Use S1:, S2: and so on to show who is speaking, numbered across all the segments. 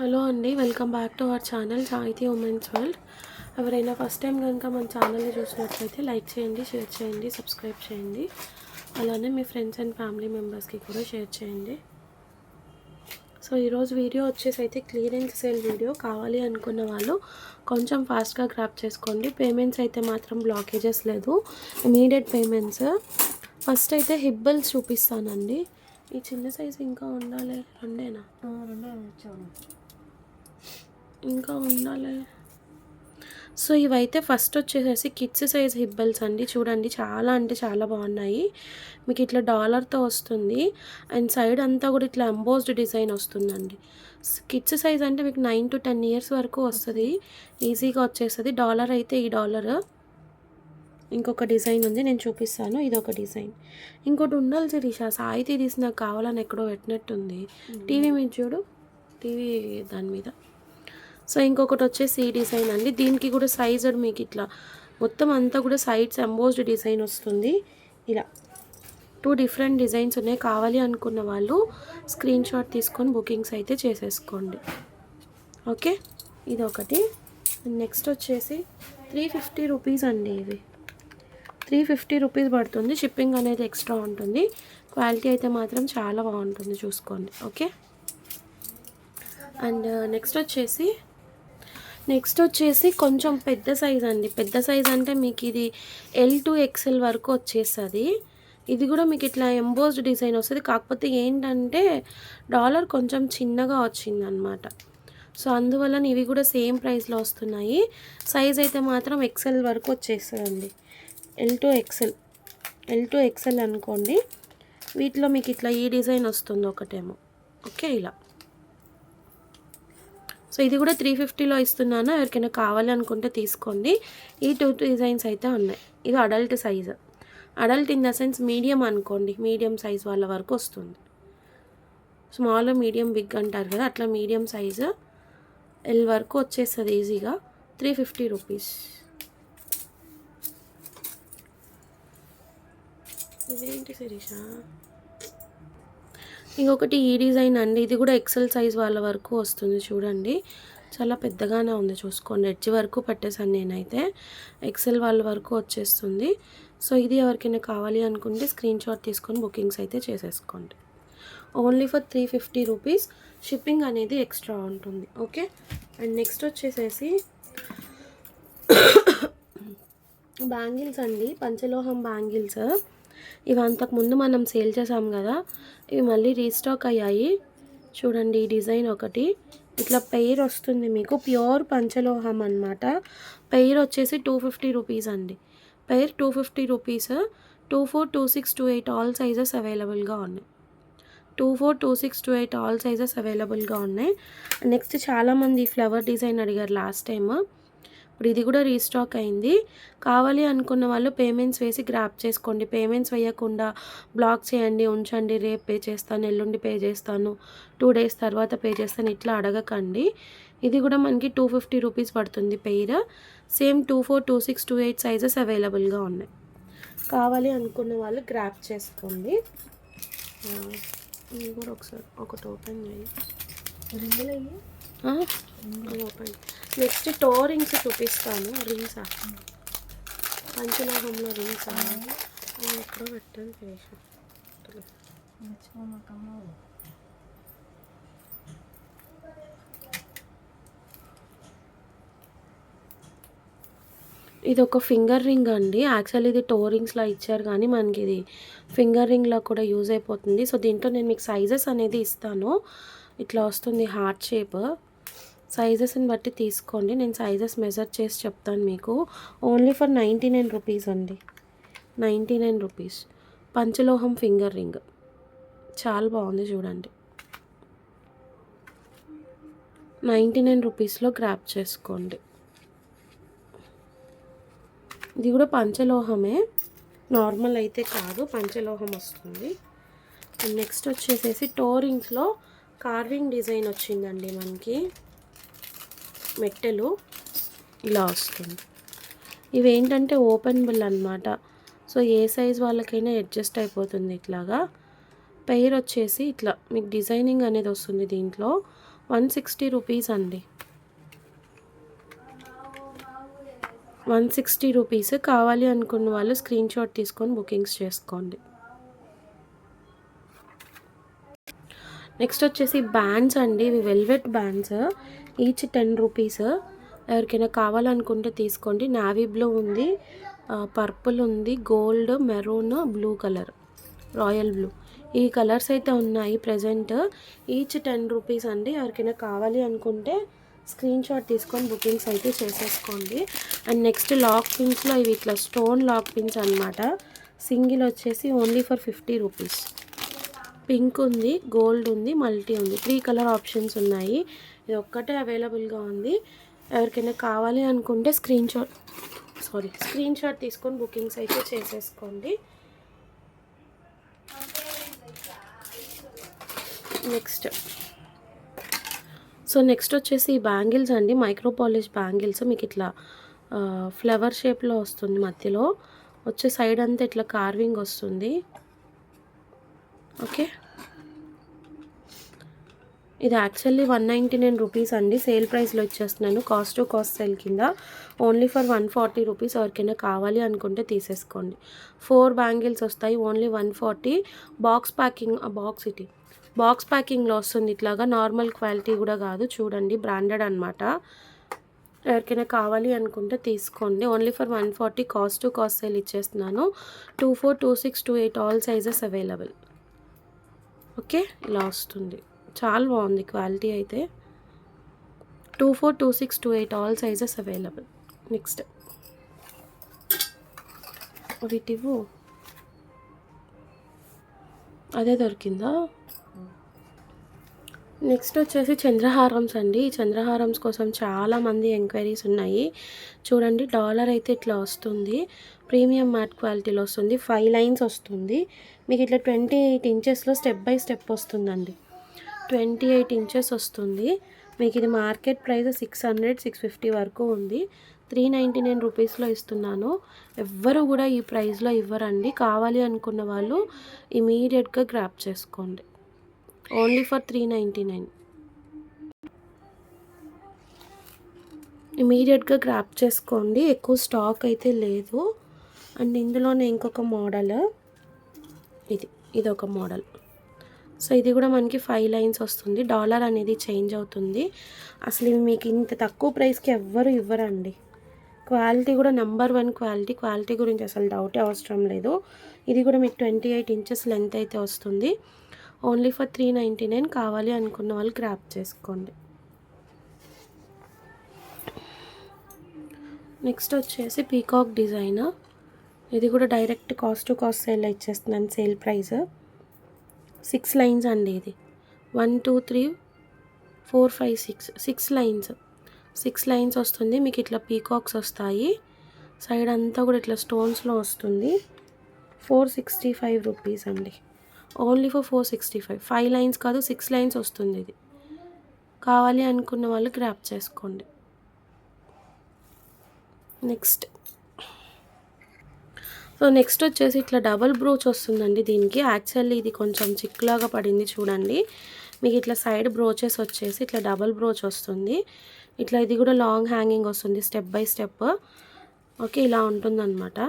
S1: Hello అండి, welcome back to our channel సాహితీ women's world. ఎవరైనా ఫస్ట్ టైం కనుక మన ఛానల్ని చూసినట్లయితే లైక్ చేయండి, షేర్ చేయండి, సబ్స్క్రైబ్ చేయండి. అలానే మీ ఫ్రెండ్స్ అండ్ ఫ్యామిలీ మెంబర్స్కి కూడా షేర్ చేయండి. సో ఈరోజు వీడియో వచ్చేసి అయితే క్లియరెన్స్ సేల్ వీడియో. కావాలి అనుకున్న వాళ్ళు కొంచెం ఫాస్ట్గా గ్రాప్ చేసుకోండి. పేమెంట్స్ అయితే మాత్రం బ్లాకేజెస్ లేదు, ఇమీడియట్ పేమెంట్స్. ఫస్ట్ అయితే హిబ్బల్స్ చూపిస్తానండి. ఈ చిన్న సైజు ఇంకా ఉండాలి, రెండేనా? ఇంకా ఉండాలి. సో ఇవైతే ఫస్ట్ వచ్చేసేసి కిడ్స్ సైజ్ హిబ్బల్స్ అండి. చూడండి, చాలా అంటే చాలా బాగున్నాయి. మీకు ఇట్లా డాలర్తో వస్తుంది అండ్ సైడ్ అంతా కూడా ఇట్లా ఎంబోస్డ్ డిజైన్ వస్తుందండి. కిడ్స్ సైజ్ అంటే మీకు 9 to 10 years వరకు వస్తుంది, ఈజీగా వచ్చేస్తుంది. డాలర్ అయితే ఈ డాలర్. ఇంకొక డిజైన్ ఉంది, నేను చూపిస్తాను. ఇది ఒక డిజైన్. ఇంకోటి ఉండాలి శిరీష, సాయితీ తీసి నాకు కావాలని ఎక్కడో పెట్టినట్టుంది. టీవీ మీద చూడు, టీవీ దాని మీద. సో ఇంకొకటి వచ్చేసి ఈ డిజైన్ అండి. దీనికి కూడా సైజర్ మీకు ఇట్లా మొత్తం అంతా కూడా సైడ్స్ ఎంబోస్డ్ డిజైన్ వస్తుంది. ఇలా 2 డిఫరెంట్ డిజైన్స్ ఉన్నాయి. కావాలి అనుకున్న వాళ్ళు స్క్రీన్ షాట్ తీసుకొని బుకింగ్స్ అయితే చేసేసుకోండి. ఓకే, ఇది ఒకటి. నెక్స్ట్ వచ్చేసి 350 రూపీస్ అండి. ఇవి 350 రూపీస్ పడుతుంది. షిప్పింగ్ అనేది ఎక్స్ట్రా ఉంటుంది. క్వాలిటీ అయితే మాత్రం చాలా బాగుంటుంది, చూసుకోండి. ఓకే, అండ్ నెక్స్ట్ వచ్చేసి కొంచెం పెద్ద సైజ్ అండి. పెద్ద సైజ్ అంటే మీకు ఇది L to XL వరకు వచ్చేస్తుంది. ఇది కూడా మీకు ఇట్లా ఎంబోస్డ్ డిజైన్ వస్తుంది. కాకపోతే ఏంటంటే డాలర్ కొంచెం చిన్నగా వచ్చిందనమాట. సో అందువల్ల ఇవి కూడా సేమ్ ప్రైస్లో వస్తున్నాయి. సైజ్ అయితే మాత్రం XL వరకు వచ్చేస్తుందండి. L to XL అనుకోండి. వీటిలో మీకు ఇట్లా ఈ డిజైన్ వస్తుంది ఒకటేమో. ఓకే, ఇలా. సో ఇది కూడా 350లో ఇస్తున్నాను. ఎవరికైనా కావాలి అనుకుంటే తీసుకోండి. ఈ 2 డిజైన్స్ అయితే ఉన్నాయి. ఇది adult size. Adult in the sense medium అనుకోండి, మీడియం సైజ్ వాళ్ళ వరకు వస్తుంది. స్మాల్, మీడియం, బిగ్ అంటారు కదా, అట్లా మీడియం సైజు L వరకు వచ్చేస్తుంది ఈజీగా. 350 రూపీస్. ఇదేంటి శిరీష? ఇంకొకటి ఈ డిజైన్ అండి. ఇది కూడా XL సైజ్ వాళ్ళ వరకు వస్తుంది. చూడండి, చాలా పెద్దగానే ఉంది, చూసుకోండి. ఎడ్జ్ వరకు పెట్టేసాను నేనైతే. XL వాళ్ళ వరకు వచ్చేస్తుంది. సో ఇది ఎవరికైనా కావాలి అనుకుంటే స్క్రీన్ షాట్ తీసుకొని బుకింగ్స్ అయితే చేసేసుకోండి. Only for 350 rupees. షిప్పింగ్ అనేది ఎక్స్ట్రా ఉంటుంది. ఓకే, అండ్ నెక్స్ట్ వచ్చేసేసి బ్యాంగిల్స్ అండి. పంచలోహం బ్యాంగిల్స్. ఇవి అంతకుముందు మనం సేల్ చేసాం కదా, ఇవి మళ్ళీ రీస్టాక్ అయ్యాయి. చూడండి, ఈ డిజైన్ ఒకటి ఇట్లా పెయిర్ వస్తుంది మీకు. ప్యూర్ పంచలోహం అనమాట. పెయిర్ వచ్చేసి 250 రూపీస్ అండి. Pair 250 rupees. 24, 26, 28 ఆల్ సైజెస్ అవైలబుల్గా ఉన్నాయి. 24, 26, 28 ఆల్ సైజెస్ అవైలబుల్గా ఉన్నాయి. నెక్స్ట్ చాలామంది ఫ్లవర్ డిజైన్ అడిగారు లాస్ట్ టైమ్. ఇప్పుడు ఇది కూడా రీస్టాక్ అయింది. కావాలి అనుకున్న వాళ్ళు పేమెంట్స్ వేసి గ్రాప్ చేసుకోండి. పేమెంట్స్ వేయకుండా బ్లాక్ చేయండి, ఉంచండి, రేపు పే చేస్తాను, ఎల్లుండి పే చేస్తాను, 2 days తర్వాత పే చేస్తాను, ఇట్లా అడగకండి. ఇది కూడా మనకి 250 రూపీస్ పడుతుంది పెయిర్. సేమ్ 24, 26, 28 సైజెస్ అవైలబుల్గా ఉన్నాయి. కావాలి అనుకున్న వాళ్ళు గ్రాప్ చేసుకోండి. ఇది కూడా ఒకటి ఓపెన్ చేయి. ఓపెన్. నెక్స్ట్ టో రింగ్స్ చూపిస్తాను. రింగ్సా? పంచలోహంలో రింగ్సా? అది ఎక్కడో పెట్టాను ఫేషన్. ఇది ఒక ఫింగర్ రింగ్ అండి. యాక్చువల్లీ ఇది టో రింగ్స్లా ఇచ్చారు, కానీ మనకి ఇది ఫింగర్ రింగ్లా కూడా యూజ్ అయిపోతుంది. సో దీంట్లో నేను మీకు సైజెస్ అనేది ఇస్తాను. ఇట్లా వస్తుంది హార్ట్ షేప్. సైజెస్ని బట్టి తీసుకోండి. నేను సైజెస్ మెజర్ చేసి చెప్తాను మీకు. ఓన్లీ ఫర్ 99 రూపీస్ అండి. 99 రూపీస్. పంచలోహం ఫింగర్ రింగ్ చాలా బాగుంది, చూడండి. 99 రూపీస్లో గ్రాప్ చేసుకోండి. ఇది కూడా పంచలోహమే, నార్మల్ అయితే కాదు, పంచలోహం వస్తుంది. అండ్ నెక్స్ట్ వచ్చేసేసి టో రింగ్స్లో కార్వింగ్ డిజైన్ వచ్చిందండి. మనకి మెట్టెలు ఇలా వస్తుంది. ఇవేంటంటే ఓపెనబుల్ అనమాట. సో ఏ సైజ్ వాళ్ళకైనా అడ్జస్ట్ అయిపోతుంది. ఇట్లాగా పెయిర్ వచ్చేసి ఇట్లా మీకు డిజైనింగ్ అనేది వస్తుంది. దీంట్లో 160 రూపీస్ అండి. 160 రూపీస్. కావాలి అనుకున్న వాళ్ళు స్క్రీన్ షాట్ తీసుకొని బుకింగ్స్ చేసుకోండి. నెక్స్ట్ వచ్చేసి బ్యాండ్స్ అండి. ఇవి వెల్వెట్ బ్యాండ్స్, ఈచ్ 10 రూపీస్. ఎవరికైనా కావాలనుకుంటే తీసుకోండి. నావీ బ్లూ ఉంది, పర్పుల్ ఉంది, gold, maroon, blue colour, royal blue, ఈ కలర్స్ అయితే ఉన్నాయి ప్రజెంట్. ఈచ్ 10 రూపీస్ అండి. ఎవరికైనా కావాలి అనుకుంటే స్క్రీన్ షాట్ తీసుకొని బుకింగ్స్ అయితే చేసేసుకోండి. అండ్ నెక్స్ట్ లాక్ పిన్స్లో ఇవి ఇట్లా స్టోన్ లాక్ పిన్స్ అనమాట. సింగిల్ వచ్చేసి ఓన్లీ ఫర్ 50 రూపీస్. పింక్ ఉంది, గోల్డ్ ఉంది, మల్టీ ఉంది, 3 కలర్ ఆప్షన్స్ ఉన్నాయి. ఇది ఒక్కటే అవైలబుల్గా ఉంది. ఎవరికైనా కావాలి అనుకుంటే స్క్రీన్ షాట్ తీసుకొని బుకింగ్స్ అయితే చేసేసుకోండి. నెక్స్ట్ వచ్చేసి బ్యాంగిల్స్ అండి. Micro polish bangles. మీకు ఇట్లా ఫ్లవర్ షేప్లో వస్తుంది, మధ్యలో వచ్చే సైడ్ అంతా ఇట్లా కార్వింగ్ వస్తుంది. ఓకే, ఇది యాక్చువల్లీ 199 రూపీస్ అండి. సేల్ ప్రైస్లో ఇచ్చేస్తున్నాను, కాస్ట్ టు కాస్ట్ సేల్ కింద. Only for 140 rupees. ఎవరికైనా కావాలి అనుకుంటే తీసేసుకోండి. 4 బ్యాంగిల్స్ వస్తాయి, ఓన్లీ 140. బాక్స్ ప్యాకింగ్లో వస్తుంది. ఇట్లాగా నార్మల్ క్వాలిటీ కూడా కాదు, చూడండి, బ్రాండెడ్ అనమాట. ఎవరికైనా కావాలి అనుకుంటే తీసుకోండి. Only for 140, cost to cost sale ఇచ్చేస్తున్నాను. 24, 26, 28 ఆల్ సైజెస్ అవైలబుల్. ఓకే, ఇలా వస్తుంది. చాలా బాగుంది క్వాలిటీ అయితే. 24, 26, 28 ఆల్ సైజెస్ అవైలబుల్. నెక్స్ట్ వీటివు అదే దొరికిందా? నెక్స్ట్ వచ్చేసి చంద్రహారమ్స్ అండి. ఈ చంద్రహారమ్స్ కోసం చాలామంది ఎంక్వైరీస్ ఉన్నాయి. చూడండి, డాలర్ అయితే ఇట్లా వస్తుంది, ప్రీమియం మ్యాట్ క్వాలిటీలో వస్తుంది, 5 లైన్స్ వస్తుంది. మీకు ఇట్లా 28 ఇంచెస్లో స్టెప్ బై స్టెప్ వస్తుందండి. 28 ఇంచెస్ వస్తుంది. మీకు ఇది మార్కెట్ ప్రైస్ 600, 650 వరకు ఉంది. 399 రూపీస్లో ఇస్తున్నాను. ఎవ్వరు కూడా ఈ ప్రైస్లో ఇవ్వరండి. కావాలి అనుకున్న వాళ్ళు ఇమీడియట్గా గ్రాప్ చేసుకోండి. Only for 399. ఇమీడియట్గా గ్రాప్ చేసుకోండి, ఎక్కువ స్టాక్ అయితే లేదు. అండ్ ఇందులోనే ఇంకొక మోడల్, ఇది ఒక మోడల్. సో ఇది కూడా మనకి 5 లైన్స్ వస్తుంది. డాలర్ అనేది చేంజ్ అవుతుంది. అసలు ఇవి మీకు ఇంత తక్కువ ప్రైస్కి ఎవ్వరు ఇవ్వరండి. క్వాలిటీ కూడా నెంబర్ 1 క్వాలిటీ గురించి అసలు డౌటే అవసరం లేదు. ఇది కూడా మీకు 28 ఇంచెస్ లెంత్ అయితే వస్తుంది. Only for 399. కావాలి అనుకున్న వాళ్ళు గ్రాప్ చేసుకోండి. నెక్స్ట్ వచ్చేసి పీకాక్ డిజైన్. ఇది కూడా direct cost to cost sale ఇచ్చేస్తున్నాను. సేల్ ప్రైస్ 6 లైన్స్ అండి. ఇది 1, 2, 3, 4, 5, 6 లైన్స్. 6 లైన్స్ వస్తుంది. మీకు ఇట్లా పీకాక్స్ వస్తాయి. సైడ్ అంతా కూడా ఇట్లా స్టోన్స్లో వస్తుంది. 465 రూపీస్ అండి. Only for 465. 5 లైన్స్ కాదు, 6 లైన్స్ వస్తుంది. ఇది కావాలి అనుకున్న వాళ్ళు గ్రాప్ చేసుకోండి. నెక్స్ట్ వచ్చేసి ఇట్లా డబల్ బ్రోచ్ వస్తుందండి. దీనికి యాక్చువల్లీ ఇది కొంచెం చిక్కులాగా పడింది, చూడండి. మీకు ఇట్లా సైడ్ బ్రోచెస్ వచ్చేసి ఇట్లా డబల్ బ్రోచ్ వస్తుంది. ఇట్లా ఇది కూడా లాంగ్ హ్యాంగింగ్ వస్తుంది, స్టెప్ బై స్టెప్. ఓకే, ఇలా ఉంటుందన్నమాట.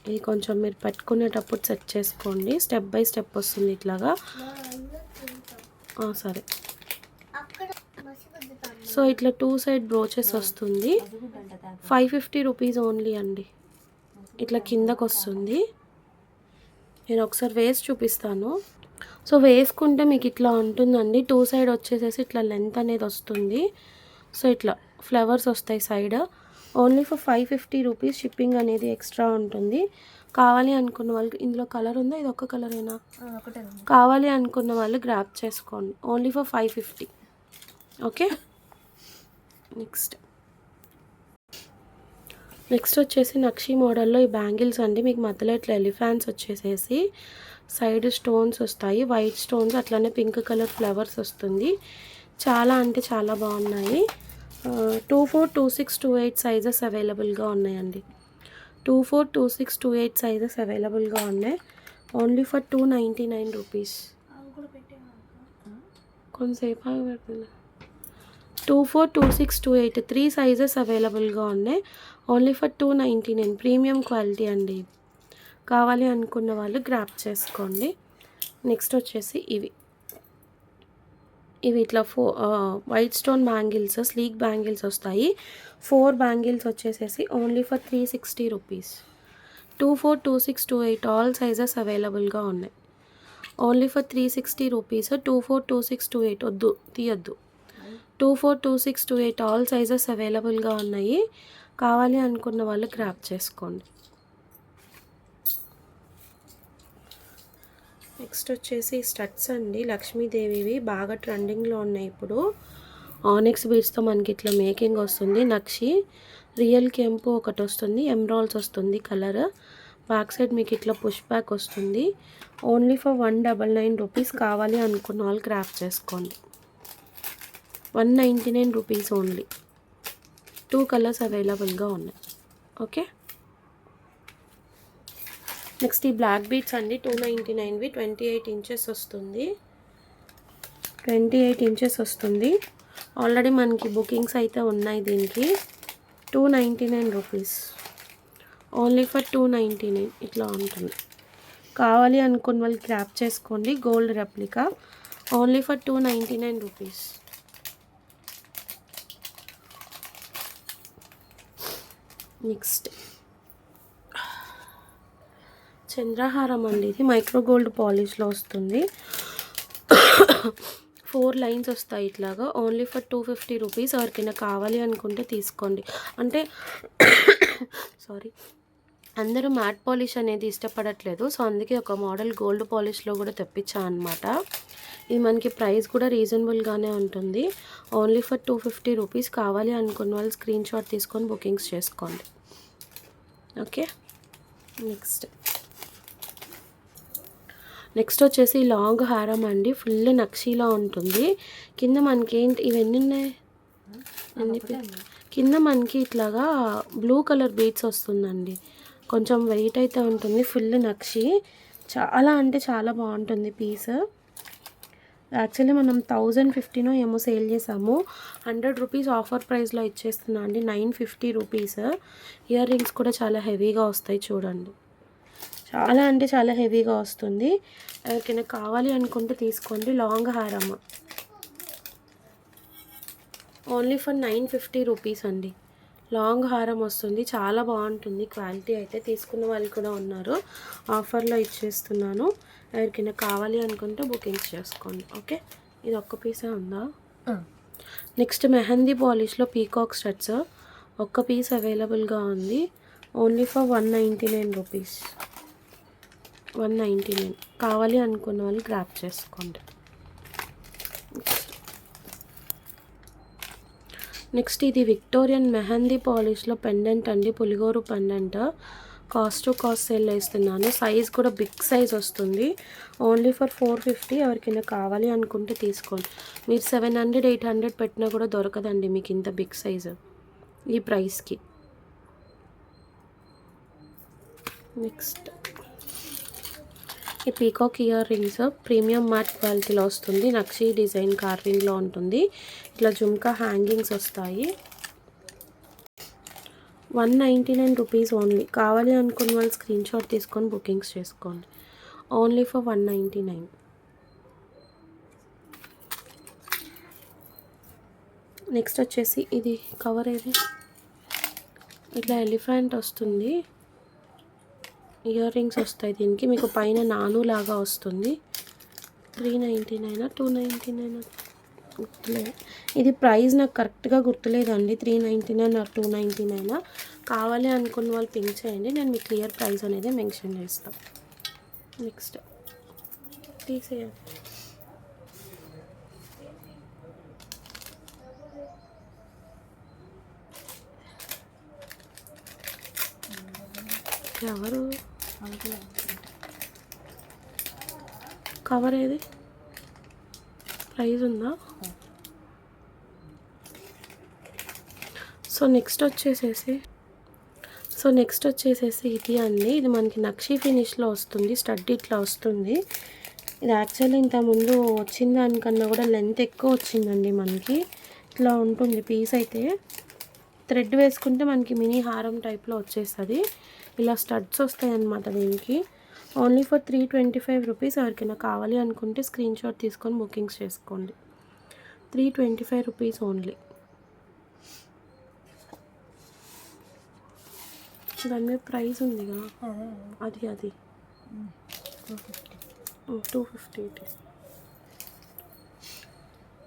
S1: ఇది కొంచెం మీరు పెట్టుకునేటప్పుడు సెట్ చేసుకోండి. స్టెప్ బై స్టెప్ వస్తుంది ఇట్లాగా. సరే. సో ఇట్లా 2 సైడ్ బ్రోచెస్ వస్తుంది. 550 రూపీస్ ఓన్లీ అండి. ఇట్లా కిందకు వస్తుంది. నేను ఒకసారి వేసి చూపిస్తాను. సో వేసుకుంటే మీకు ఇట్లా ఉంటుందండి. 2 సైడ్ వచ్చేసేసి ఇట్లా లెంత్ అనేది వస్తుంది. సో ఇట్లా ఫ్లవర్స్ వస్తాయి side. Only for 550 rupees. Shipping అనేది ఎక్స్ట్రా ఉంటుంది. కావాలి అనుకున్న వాళ్ళు, ఇందులో కలర్ ఉందా? ఇది ఒక్క కలరేనా? కావాలి అనుకున్న వాళ్ళు గ్రాప్ చేసుకోండి. Only for 550. ఓకే. నెక్స్ట్ వచ్చేసి నక్షి మోడల్లో ఈ బ్యాంగిల్స్ అండి. మీకు మధ్యలో ఇట్లా ఎలిఫాంట్స్ వచ్చేసేసి సైడ్ స్టోన్స్ వస్తాయి, వైట్ స్టోన్స్, అట్లానే పింక్ కలర్ ఫ్లవర్స్ వస్తుంది. చాలా అంటే చాలా బాగున్నాయి. 24, 26, 28 సైజెస్ అవైలబుల్గా ఉన్నాయండి. 24, 26, 28 సైజెస్ అవైలబుల్గా ఉన్నాయి. Only for 299 rupees. కొంతసేపు ఆగి పెడుతుంది. 24, 26, 28 3 సైజెస్ అవైలబుల్గా ఉన్నాయి. ఓన్లీ ఫర్ 299 ప్రీమియం క్వాలిటీ అండి. కావాలి అనుకున్న వాళ్ళు గ్రాప్ చేసుకోండి. నెక్స్ట్ వచ్చేసి ఇవి ఇట్లా white stone bangles, sleek bangles వస్తాయి. 4 బ్యాంగిల్స్ వచ్చేసేసి only for 360 rupees. 24, 26, 28 all sizes అవైలబుల్గా ఉన్నాయి. Only for 360 rupees. 24, 26, 28 వద్దు తీయద్దు. 24, 26, 28 ఆల్ సైజెస్ అవైలబుల్గా ఉన్నాయి. కావాలి అనుకున్న వాళ్ళు గ్రాప్ చేసుకోండి. నెక్స్ట్ వచ్చేసి స్టడ్స్ అండి, లక్ష్మీదేవివి బాగా ట్రెండింగ్లో ఉన్నాయి ఇప్పుడు. ఆనిక్స్ బీడ్స్తో మనకి ఇట్లా మేకింగ్ వస్తుంది. నక్షి రియల్ కెంపు ఒకటి వస్తుంది, ఎమ్రాల్స్ వస్తుంది కలర్. బ్యాక్ సైడ్ మీకు ఇట్లా పుష్ బ్యాక్ వస్తుంది. Only for 199 rupees. కావాలి అనుకున్న వాళ్ళు గ్రాప్ చేసుకోండి. 199 రూపీస్ ఓన్లీ. 2 కలర్స్ అవైలబుల్గా ఉన్నాయి. ఓకే, నెక్స్ట్ ఈ బ్లాక్ బీట్స్ అండి 299వి. 28 ఇంచెస్ వస్తుంది. 28 ఇంచెస్ వస్తుంది. ఆల్రెడీ మనకి బుకింగ్స్ అయితే ఉన్నాయి దీనికి. 299 రూపీస్. ఓన్లీ ఫర్ 299 ఇట్లా ఉంటుంది. కావాలి అనుకున్న వాళ్ళు గ్రాప్ చేసుకోండి. Gold replica only for 299 rupees. Next చంద్రహారం అండి, ఇది మైక్రో గోల్డ్ పాలిష్లో వస్తుంది. 4 లైన్స్ వస్తాయి ఇట్లాగా. Only for 250 rupees. ఎవరికైనా కావాలి అనుకుంటే తీసుకోండి. అంటే సారీ, అందరూ మ్యాట్ పాలిష్ అనేది ఇష్టపడట్లేదు, సో అందుకే ఒక మోడల్ గోల్డ్ పాలిష్లో కూడా తెప్పించాను అనమాట. ఇది మనకి ప్రైస్ కూడా రీజనబుల్గానే ఉంటుంది. Only for 250 rupees. కావాలి అనుకున్న వాళ్ళు స్క్రీన్ షాట్ తీసుకొని బుకింగ్స్ చేసుకోండి. ఓకే, నెక్స్ట్ వచ్చేసి లాంగ్ హారం అండి, ఫుల్ నక్షీలా ఉంటుంది. కింద మనకి ఏంటి ఇవన్నీ ఉన్నాయి, కింద మనకి ఇట్లాగా బ్లూ కలర్ బీడ్స్ వస్తుందండి. కొంచెం వెయిట్ అయితే ఉంటుంది. ఫుల్ నక్షి, చాలా అంటే చాలా బాగుంటుంది పీస్. యాక్చువల్లీ మనం 1015 ఏమో సేల్ చేసాము. 100 రూపీస్ ఆఫర్ ప్రైస్లో ఇచ్చేస్తున్నా అండి. 950 రూపీస్. ఇయర్ రింగ్స్ కూడా చాలా హెవీగా వస్తాయి చూడండి. చాలా అంటే చాలా హెవీగా వస్తుంది. ఎవరికైనా కావాలి అనుకుంటే తీసుకోండి. లాంగ్ హారం ఓన్లీ ఫర్ 950 రూపీస్ అండి. లాంగ్ హారం వస్తుంది, చాలా బాగుంటుంది క్వాలిటీ అయితే. తీసుకున్న వాళ్ళు కూడా ఉన్నారు. ఆఫర్లో ఇచ్చేస్తున్నాను. ఎవరికైనా కావాలి అనుకుంటే బుకింగ్స్ చేసుకోండి. ఓకే, ఇది ఒక్క పీసే ఉందా? నెక్స్ట్ మెహందీ పాలిష్లో పీకాక్ స్టడ్స్ ఒక్క పీస్ అవైలబుల్గా ఉంది. Only for 199 rupees. 199. కావాలి అనుకున్న వాళ్ళు గ్రాప్ చేసుకోండి. నెక్స్ట్ ఇది విక్టోరియన్ మెహందీ పాలిష్లో పెండెంట్ అండి, పులిగోరు pendant. Cost to cost sale వేస్తున్నాను. సైజ్ కూడా బిగ్ సైజ్ వస్తుంది. Only for 450. ఎవరికైనా కావాలి అనుకుంటే తీసుకోండి. మీరు 700, 800 పెట్టినా కూడా దొరకదండి మీకు ఇంత బిగ్ సైజు ఈ ప్రైస్కి. నెక్స్ట్ ఈ peacock ear rings premium matte క్వాలిటీలో వస్తుంది. నక్షి డిజైన్ కార్వింగ్లో ఉంటుంది. ఇట్లా జుమ్కా హ్యాంగింగ్స్ వస్తాయి. 199 రూపీస్ ఓన్లీ. కావాలి అనుకున్న వాళ్ళు స్క్రీన్ షాట్ తీసుకొని బుకింగ్స్ చేసుకోండి. Only for 199. నెక్స్ట్ వచ్చేసి ఇది కవర్ ఏది, ఇట్లా ఎలిఫెంట్ వస్తుంది. ఇయర్ రింగ్స్ వస్తాయి దీనికి. మీకు పైన నాను లాగా వస్తుంది. 399, 299 గుర్తులేదు. ఇది ప్రైస్ నాకు కరెక్ట్గా గుర్తులేదండి. 399 ఆర్ 299. కావాలి అనుకున్న వాళ్ళు పింక్ చేయండి, నేను మీ క్లియర్ ప్రైస్ అనేది మెన్షన్ చేస్తాను. నెక్స్ట్ తీసేయాలి. ఎవరు కవర్ ఏది, ప్రైస్ ఉందా? సో నెక్స్ట్ వచ్చేసేసి ఇది అండి. ఇది మనకి నక్షి ఫినిష్లో వస్తుంది. స్టడ్ ఇట్లా వస్తుంది. ఇది యాక్చువల్లీ ఇంతకుముందు వచ్చిన దానికన్నా కూడా లెంత్ ఎక్కువ వచ్చిందండి మనకి. ఇట్లా ఉంటుంది పీస్ అయితే. థ్రెడ్ వేసుకుంటే మనకి మినీ హారం టైప్లో వచ్చేస్తుంది. ఇలా స్టడ్స్ వస్తాయి అన్నమాట దీనికి. Only for 325 rupees. ఎవరికైనా కావాలి అనుకుంటే స్క్రీన్ షాట్ తీసుకొని బుకింగ్స్ చేసుకోండి. 325 రూపీస్ ఓన్లీ. దాని మీద ప్రైస్ ఉందిగా, అది 250.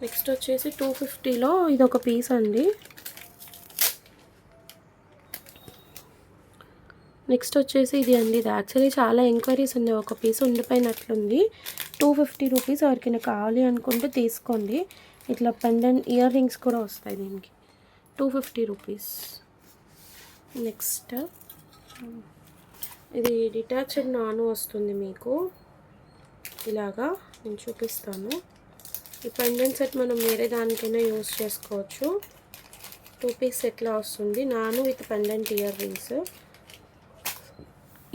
S1: నెక్స్ట్ వచ్చేసి 250లో ఇది ఒక పీస్ అండి. నెక్స్ట్ వచ్చేసి ఇది అండి. ఇది యాక్చువల్లీ చాలా ఎంక్వైరీస్ ఉన్నాయి, ఒక పీస్ ఉండిపోయినట్లుంది. 250 రూపీస్. ఎవరికైనా కావాలి అనుకుంటే తీసుకోండి. ఇట్లా పెండెంట్ ఇయర్ రింగ్స్ కూడా వస్తాయి దీనికి. 250 రూపీస్. నెక్స్ట్ ఇది డిటాచ్డ్ నాను వస్తుంది మీకు ఇలాగా. నేను చూపిస్తాను. ఈ పెండెంట్ సెట్ మనం వేరే దానికైనా యూస్ చేసుకోవచ్చు. 2 పీస్ సెట్లా వస్తుంది. నాను విత్ పెండెంట్ ఇయర్ రింగ్స్.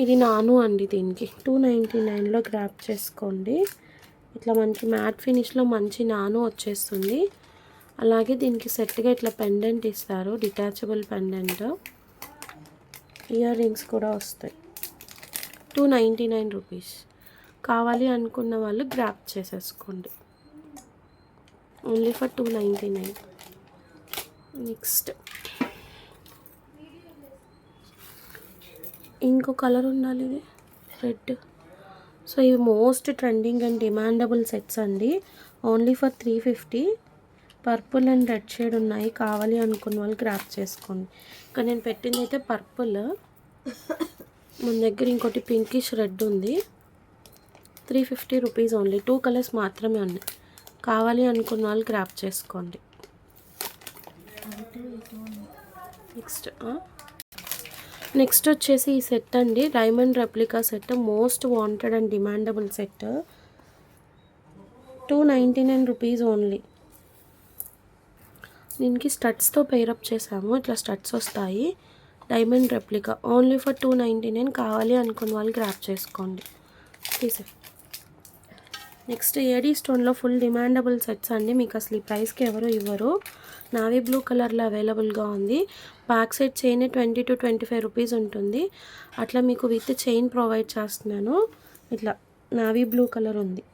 S1: ఇది నాను అండి. దీనికి 299లో గ్రాప్ చేసుకోండి. ఇట్లా మనకి మ్యాట్ ఫినిష్లో మంచి నాను వచ్చేస్తుంది. అలాగే దీనికి సెట్గా ఇట్లా పెండెంట్ ఇస్తారు, డిటాచబుల్ పెండెంట్. ఇయర్ రింగ్స్ కూడా వస్తాయి. 299 రూపీస్. కావాలి అనుకున్న వాళ్ళు గ్రాప్ చేసేసుకోండి. Only for 299. నెక్స్ట్ ఇంకో కలర్ ఉండాలి, ఇది రెడ్. సో ఇవి most trending and demandable sets అండి. Only for 350. Purple and red shade ఉన్నాయి. కావాలి అనుకున్న వాళ్ళు గ్రాప్ చేసుకోండి. ఇక్కడ నేను పెట్టింది అయితే పర్పుల్. మన దగ్గర ఇంకోటి పింకిష్ రెడ్ ఉంది. 350 రూపీస్ ఓన్లీ. 2 కలర్స్ మాత్రమే ఉన్నాయి. కావాలి అనుకున్న వాళ్ళు గ్రాప్ చేసుకోండి. నెక్స్ట్ వచ్చేసి ఈ సెట్ అండి. Diamond replica set. Most wanted and demandable set. 299 rupees only. దీనికి స్టడ్స్తో పేరప్ చేసాము. ఇట్లా స్టడ్స్ వస్తాయి. Diamond replica. Only for 299. కావాలి అనుకున్న వాళ్ళు గ్రాప్ చేసుకోండి. తీసే. నెక్స్ట్ ఏడీ స్టోన్లో ఫుల్ డిమాండబుల్ సెట్స్ అండి. మీకు అసలు ఈ ప్రైస్కి ఎవరు ఇవ్వరు. నావీ బ్లూ కలర్లో అవైలబుల్గా ఉంది. Back side chain 20 to 25 rupees ఉంటుంది. అట్లా మీకు విత్ చైన్ ప్రొవైడ్ చేస్తున్నాను. ఇట్లా నావీ బ్లూ కలర్ ఉంది.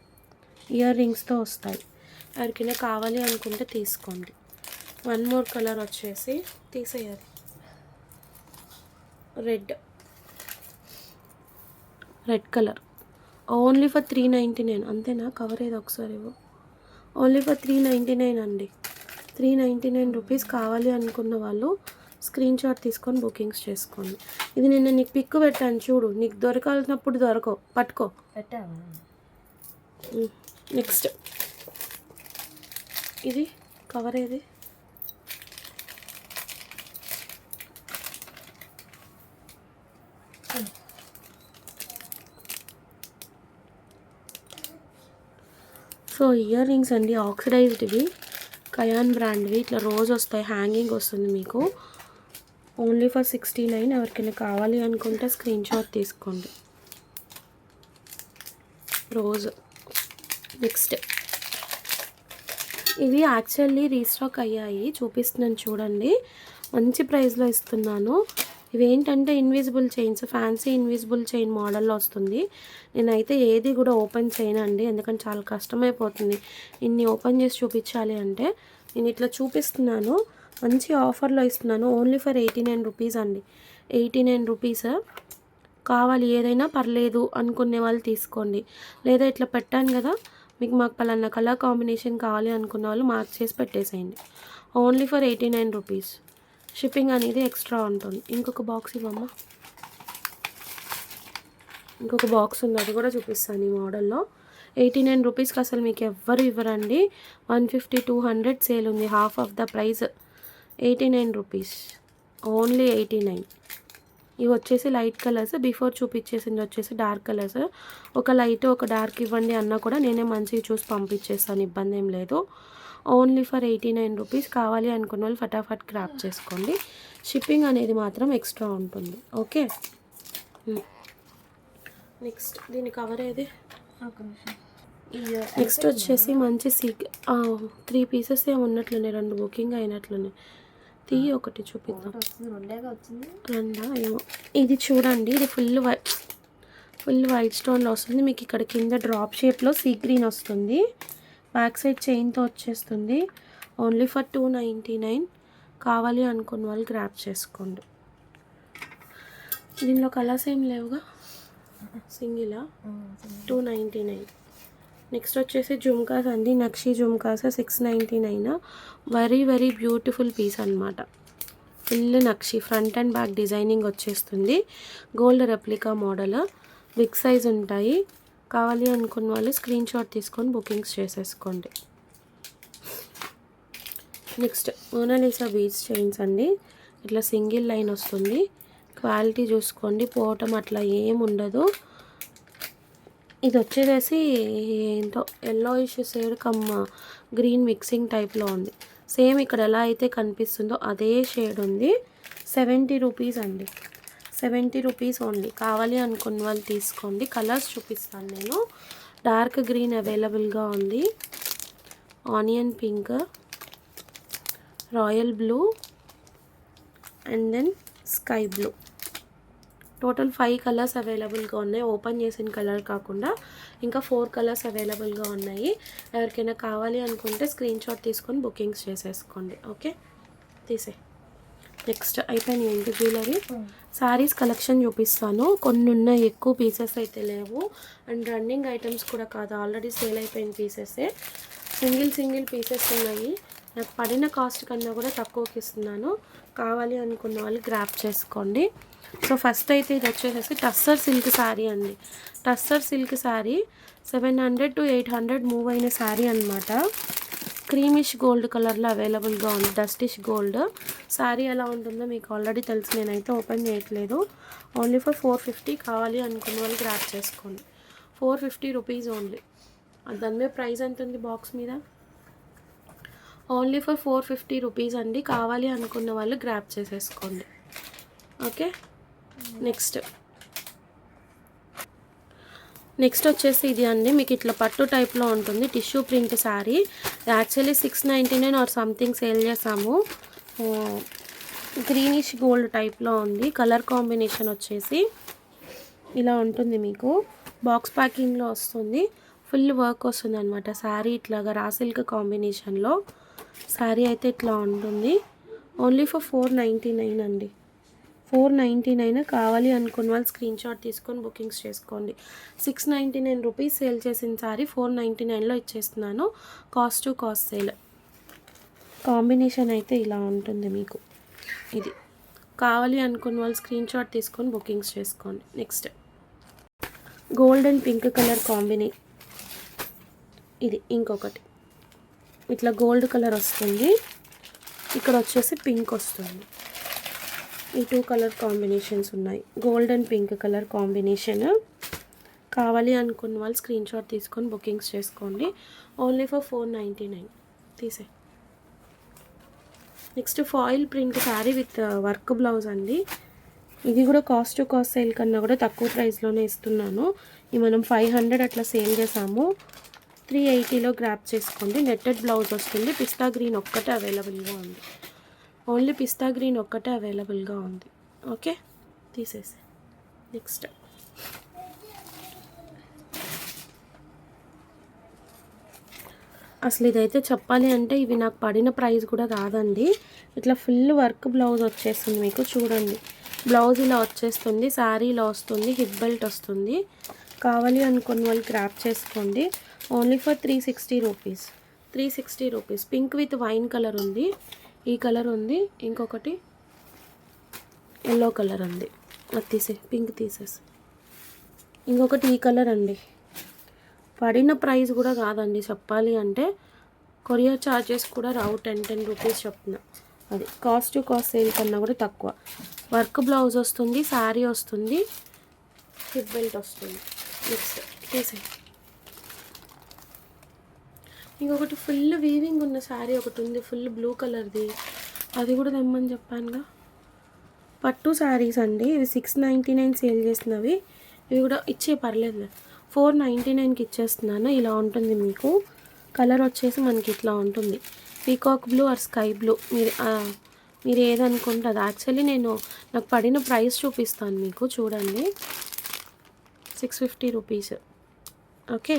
S1: ఇయర్ రింగ్స్తో వస్తాయి. ఎవరికైనా కావాలి అనుకుంటే తీసుకోండి. వన్ మోర్ కలర్ వచ్చేసి తీసేయాలి. Red colour. Only for 399. అంతేనా? కవర్ ఏదో ఒకసారి ఇవ్వు. ఓన్లీ ఫర్ 399 అండి. 399 రూపీస్. కావాలి అనుకున్న వాళ్ళు స్క్రీన్ షాట్ తీసుకొని బుకింగ్స్ చేసుకోండి. ఇది నిన్న నీకు పిక్ పెట్టాను చూడు. నీకు దొరకాల్సినప్పుడు దొరకవు, పట్టుకో. నెక్స్ట్ ఇది కవర్ ఏది? సో ఇయర్ రింగ్స్ అండి. ఆక్సిడైజ్డ్వి, కయాన్ బ్రాండ్వి. ఇట్లా రోజ్ వస్తాయి, హ్యాంగింగ్ వస్తుంది మీకు. Only for 69. ఎవరికైనా కావాలి అనుకుంటే స్క్రీన్ షాట్ తీసుకోండి. రోజ్. నెక్స్ట్ ఇవి యాక్చువల్లీ రీస్టాక్ అయ్యాయి, చూపిస్తున్నాను చూడండి. మంచి ప్రైస్లో ఇస్తున్నాను. ఇవేంటంటే invisible chains, fancy invisible chain మోడల్లో వస్తుంది. నేనైతే ఏది కూడా ఓపెన్ చేయనండి, ఎందుకంటే చాలా కష్టమైపోతుంది ఇన్ని ఓపెన్ చేసి చూపించాలి అంటే. నేను ఇట్లా చూపిస్తున్నాను, మంచి ఆఫర్లో ఇస్తున్నాను. ఓన్లీ ఫర్ 89 రూపీస్ అండి. 89 రూపీస్. కావాలి ఏదైనా పర్లేదు అనుకునే వాళ్ళు తీసుకోండి. లేదా ఇట్లా పెట్టాను కదా, మీకు మాకు పలానా కలర్ కాంబినేషన్ కావాలి అనుకున్న వాళ్ళు మార్క్ చేసి పెట్టేసేయండి. Only for 89 rupees. షిప్పింగ్ అనేది ఎక్స్ట్రా ఉంటుంది. ఇంకొక బాక్స్ ఇవ్వమ్మా. ఇంకొక బాక్స్ ఉంది, అది కూడా చూపిస్తాను ఈ మోడల్లో. 89 రూపీస్కి అసలు మీకు ఎవ్వరు ఇవ్వరండి. 150, 200 సేల్ ఉంది. Half of the price. 89 rupees. Only 89. ఇవి వచ్చేసి లైట్ కలర్స్. బిఫోర్ చూపించేసింది వచ్చేసి డార్క్ కలర్స్. ఒక లైట్ ఒక డార్క్ ఇవ్వండి అన్నా కూడా నేనే మంచిగా చూసి పంపించేస్తాను, ఇబ్బంది ఏం లేదు. Only for 89 rupees. కావాలి అనుకున్న వాళ్ళు ఫటాఫట్ గ్రాప్ చేసుకోండి. షిప్పింగ్ అనేది మాత్రం ఎక్స్ట్రా ఉంటుంది. ఓకే. నెక్స్ట్ దీని కవర్ ఏది? నెక్స్ట్ వచ్చేసి మంచి 3 పీసెస్ ఏమి ఉన్నట్లున్నాయి, 2 బుకింగ్ అయినట్లున్నాయి. ఒకటి చూపిద్దాం, 2 ఏమో. ఇది చూడండి, ఇది ఫుల్ వైట్ స్టోన్లో వస్తుంది మీకు. ఇక్కడ కింద డ్రాప్ షేప్లో సీ గ్రీన్ వస్తుంది, బ్యాక్ సైడ్ చైన్తో వచ్చేస్తుంది. Only for 299. కావాలి అనుకున్న వాళ్ళు గ్రాప్ చేసుకోండి. దీనిలో కలర్స్ ఏం లేవుగా, సింగిలా. 299. నెక్స్ట్ వచ్చేసి జుమ్కాస్ అండి, నక్షి జుమ్కాస్ 699. వెరీ బ్యూటిఫుల్ పీస్ అనమాట. ఫుల్ నక్షి, ఫ్రంట్ అండ్ బ్యాక్ డిజైనింగ్ వచ్చేస్తుంది. Gold replica model, big size ఉంటాయి. కావాలి అనుకున్న వాళ్ళు స్క్రీన్ షాట్ తీసుకొని బుకింగ్స్ చేసేసుకోండి. నెక్స్ట్ మోనాలిసా బీడ్స్ చైన్స్ అండి, ఇట్లా సింగిల్ లైన్ వస్తుంది. క్వాలిటీ చూసుకోండి, పోవటం అట్లా ఏం ఉండదు. ఇది వచ్చేసి ఏంటో ఎల్లోయిష్ షేడ్ గ్రీన్ మిక్సింగ్ టైప్లో ఉంది. సేమ్ ఇక్కడ ఎలా అయితే కనిపిస్తుందో అదే షేడ్ ఉంది. 70 రూపీస్ అండి, 70 రూపీస్ ఓన్లీ. కావాలి అనుకున్న వాళ్ళు తీసుకోండి. కలర్స్ చూపిస్తాను నేను. డార్క్ గ్రీన్ అవైలబుల్గా ఉంది, onion pink, royal blue and then sky blue. Total 5 colours అవైలబుల్గా ఉన్నాయి. ఓపెన్ చేసిన కలర్ కాకుండా ఇంకా 4 కలర్స్ అవైలబుల్గా ఉన్నాయి. ఎవరికైనా కావాలి అనుకుంటే స్క్రీన్ షాట్ తీసుకొని బుకింగ్స్ చేసేసుకోండి. ఓకే, నెక్స్ట్ అయిపోయినాయి ఇంటి జ్యువెలరీ. శారీస్ కలెక్షన్ చూపిస్తాను. కొన్ని ఉన్నాయి, ఎక్కువ పీసెస్ అయితే లేవు. అండ్ రన్నింగ్ ఐటమ్స్ కూడా కాదు, ఆల్రెడీ సేల్ అయిపోయిన పీసెసే. సింగిల్ పీసెస్ ఉన్నాయి. నాకు పడిన కాస్ట్ కన్నా కూడా తక్కువకి ఇస్తున్నాను. కావాలి అనుకున్న వాళ్ళు గ్రాప్ చేసుకోండి. సో ఫస్ట్ అయితే ఇది వచ్చేసి టస్సర్ సిల్క్ శారీ అండి. Tussar silk sari 700 to 800 move అయిన శారీ అనమాట. క్రీమిష్ గోల్డ్ కలర్లో అవైలబుల్గా ఉంది, డస్టిష్ గోల్డ్. శారీ ఎలా ఉంటుందో మీకు ఆల్రెడీ తెలుసు, నేనైతే ఓపెన్ చేయట్లేదు. Only for 450. కావాలి అనుకున్న వాళ్ళు గ్రాప్ చేసుకోండి. 450 రూపీస్ ఓన్లీ. దాని మీద ప్రైస్ ఎంత ఉంది బాక్స్ మీద? ఓన్లీ ఫర్ 450 రూపీస్ అండి. కావాలి అనుకున్న వాళ్ళు గ్రాప్ చేసేసుకోండి. ఓకే, నెక్స్ట్ వచ్చేసి ఇది అండి, మీకు ఇట్లా పట్టు టైప్లో ఉంటుంది, tissue print sari. Actually 699 or something sale చేసాము. గ్రీనిష్ గోల్డ్ టైప్లో ఉంది. కలర్ కాంబినేషన్ వచ్చేసి ఇలా ఉంటుంది మీకు. బాక్స్ ప్యాకింగ్లో వస్తుంది, ఫుల్ వర్క్ వస్తుంది అనమాట. శారీ ఇట్లాగా రా సిల్క్ కాంబినేషన్లో శారీ అయితే ఇట్లా ఉంటుంది. ఓన్లీ ఫర్ 499 అండి, 499. కావాలి అనుకున్న వాళ్ళు స్క్రీన్ షాట్ తీసుకొని బుకింగ్స్ చేసుకోండి. 699 రూపీస్ సేల్ చేసిన సారీ 499లో ఇచ్చేస్తున్నాను. Cost to cost sale. Combination అయితే ఇలా ఉంటుంది మీకు. ఇది కావాలి అనుకున్న వాళ్ళు స్క్రీన్ షాట్ తీసుకొని బుకింగ్స్ చేసుకోండి. Next gold and pink colour combination. ఇది ఇంకొకటి ఇట్లా గోల్డ్ కలర్ వస్తుంది, ఇక్కడ వచ్చేసి పింక్ వస్తుంది. ఈ 2 కలర్ కాంబినేషన్స్ ఉన్నాయి, gold and pink colour combination. కావాలి అనుకున్న వాళ్ళు స్క్రీన్ షాట్ తీసుకొని బుకింగ్స్ చేసుకోండి. Only for 499. Next foil print sari with work blouse అండి. ఇది కూడా కాస్ట్ టు కాస్ట్ సేల్ కన్నా కూడా తక్కువ ప్రైస్లోనే ఇస్తున్నాను. ఇది మనం 500 అట్లా సేల్ చేసాము. 380లో గ్రాప్ చేసుకోండి. నెట్టెడ్ బ్లౌజ్ వస్తుంది. పిస్తా గ్రీన్ ఒక్కటే అవైలబుల్గా ఉంది, ఓన్లీ పిస్తా గ్రీన్ ఒక్కటే అవైలబుల్గా ఉంది. ఓకే, తీసేసి నెక్స్ట్ అసలు ఇదైతే చెప్పాలి అంటే ఇవి నాకు పడిన ప్రైస్ కూడా కాదండి. ఇట్లా ఫుల్ వర్క్ బ్లౌజ్ వచ్చేస్తుంది మీకు. చూడండి, బ్లౌజ్ ఇలా వచ్చేస్తుంది, శారీ ఇలా వస్తుంది, హిప్ బెల్ట్ వస్తుంది. కావాలి అనుకున్న వాళ్ళు గ్రాప్ చేసుకోండి. Only for 360 rupees. 360 rupees. Pink with wine colour ఉంది, ఈ కలర్ ఉంది, ఇంకొకటి ఎల్లో కలర్ ఉంది. అది పింక్ తీసేసి ఇంకొకటి ఈ కలర్ అండి. పడిన ప్రైస్ కూడా కాదండి చెప్పాలి అంటే. కొరియర్ ఛార్జెస్ కూడా రావు, 10 రూపీస్ చెప్తున్నా. అది కాస్ట్ టు కాస్ట్ సేల్ కన్నా కూడా తక్కువ. వర్క్ బ్లౌజ్ వస్తుంది, శారీ వస్తుంది, హిప్ బెల్ట్ వస్తుంది. నెక్స్ట్ ఇంకొకటి ఫుల్ వీవింగ్ ఉన్న శారీ ఒకటి ఉంది, ఫుల్ బ్లూ కలర్ది. అది కూడా తెమ్మని చెప్పానుగా. పట్టు శారీస్ అండి, ఇవి 699 సేల్ చేసినవి. ఇవి కూడా ఇచ్చే పర్లేదు. 499కి ఇచ్చేస్తున్నాను. ఇలా ఉంటుంది మీకు. కలర్ వచ్చేసి మనకి ఇట్లా ఉంటుంది. Peacock blue or sky blue మీరు ఏదనుకుంటే అది. యాక్చువల్లీ నాకు పడిన ప్రైస్ చూపిస్తాను మీకు, చూడండి. 650 రూపీస్. ఓకే,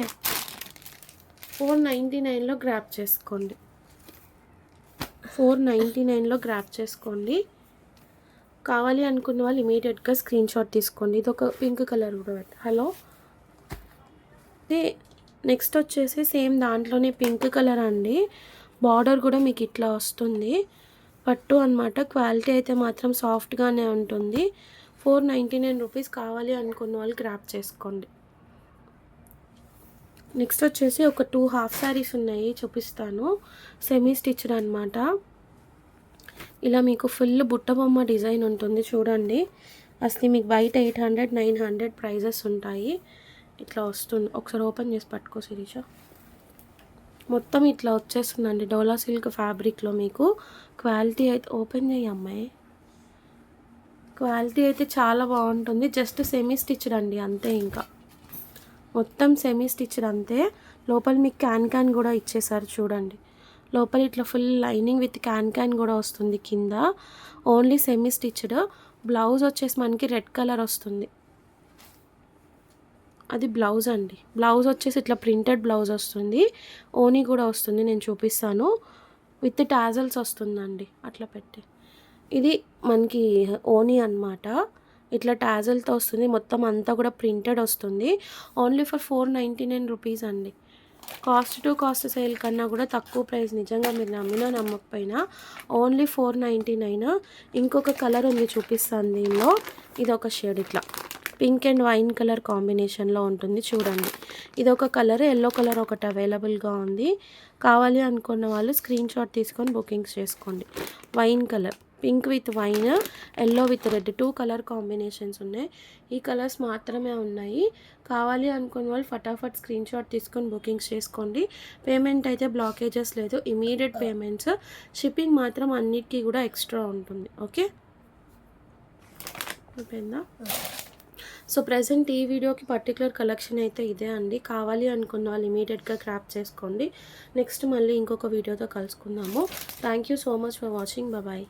S1: 499లో గ్రాప్ చేసుకోండి. 499లో గ్రాప్ చేసుకోండి. కావాలి అనుకున్న వాళ్ళు ఇమీడియట్గా స్క్రీన్ షాట్ తీసుకోండి. ఇది ఒక పింక్ కలర్ కూడా హలో. నెక్స్ట్ వచ్చేసి సేమ్ దాంట్లోనే పింక్ కలర్ అండి. బార్డర్ కూడా మీకు ఇట్లా వస్తుంది. పట్టు అనమాట. క్వాలిటీ అయితే మాత్రం సాఫ్ట్గానే ఉంటుంది. 499 రూపీస్. కావాలి అనుకున్న వాళ్ళు గ్రాప్ చేసుకోండి. నెక్స్ట్ వచ్చేసి ఒక 2 హాఫ్ శారీస్ ఉన్నాయి, చూపిస్తాను. సెమీ స్టిచ్డ్ అనమాట. ఇలా మీకు ఫుల్ బుట్ట బొమ్మ డిజైన్ ఉంటుంది, చూడండి. అసలు మీకు బయట 800, 900 ప్రైజెస్ ఉంటాయి. ఇట్లా వస్తుంది. ఒకసారి ఓపెన్ చేసి పట్టుకో శిరీష. మొత్తం ఇట్లా వచ్చేస్తుందండి డోలా సిల్క్ ఫ్యాబ్రిక్లో. మీకు క్వాలిటీ అయితే ఓపెన్ చేయి అమ్మాయి. క్వాలిటీ అయితే చాలా బాగుంటుంది. జస్ట్ సెమీ స్టిచ్డ్ అండి, అంతే. ఇంకా మొత్తం సెమీ స్టిచ్డ్ అంతే. లోపల మీకు క్యాన్ కూడా ఇచ్చేసారు, చూడండి. లోపల ఇట్లా ఫుల్ లైనింగ్ విత్ క్యాన్ కూడా వస్తుంది కింద. Only semi stitched. బ్లౌజ్ వచ్చేసి మనకి రెడ్ కలర్ వస్తుంది. అది బ్లౌజ్ అండి. బ్లౌజ్ వచ్చేసి ఇట్లా ప్రింటెడ్ బ్లౌజ్ వస్తుంది. ఓనీ కూడా వస్తుంది, నేను చూపిస్తాను. విత్ టాజల్స్ వస్తుందండి, అట్లా పెట్టి. ఇది మనకి ఓనీ అనమాట. ఇట్లా టాజల్తో వస్తుంది. మొత్తం అంతా కూడా ప్రింటెడ్ వస్తుంది. ఓన్లీ ఫర్ 499 రూపీస్ అండి. కాస్ట్ టు కాస్ట్ సేల్ కన్నా కూడా తక్కువ ప్రైస్. నిజంగా మీరు నమ్మినా నమ్మకపోయినా ఓన్లీ 499. ఇంకొక కలర్ ఉంది, చూపిస్తాను దీనిలో. ఇది ఒక షేడ్ ఇట్లా పింక్ అండ్ వైన్ కలర్ కాంబినేషన్లో ఉంటుంది, చూడండి. ఇది ఒక కలర్. ఎల్లో కలర్ ఒకటి అవైలబుల్గా ఉంది. కావాలి అనుకున్న వాళ్ళు స్క్రీన్ షాట్ తీసుకొని బుకింగ్స్ చేసుకోండి. Wine colour, pink with wine, yellow with red 2 colour combinations ఉన్నాయి. ఈ కలర్స్ మాత్రమే ఉన్నాయి. కావాలి అనుకున్న వాళ్ళు ఫటాఫట్ స్క్రీన్ షాట్ తీసుకొని బుకింగ్స్ చేసుకోండి. పేమెంట్ అయితే బ్లాకేజెస్ లేదు, ఇమీడియట్ పేమెంట్స్. షిప్పింగ్ మాత్రం అన్నిటికీ కూడా ఎక్స్ట్రా ఉంటుంది. ఓకే, అయిపోయిందా? సో ప్రజెంట్ ఈ వీడియోకి పర్టికులర్ కలెక్షన్ అయితే ఇదే అండి. కావాలి అనుకున్న వాళ్ళు ఇమీడియట్గా క్రాప్ చేసుకోండి. నెక్స్ట్ మళ్ళీ ఇంకొక వీడియోతో కలుసుకుందాము. Thank you so much for watching. Bye.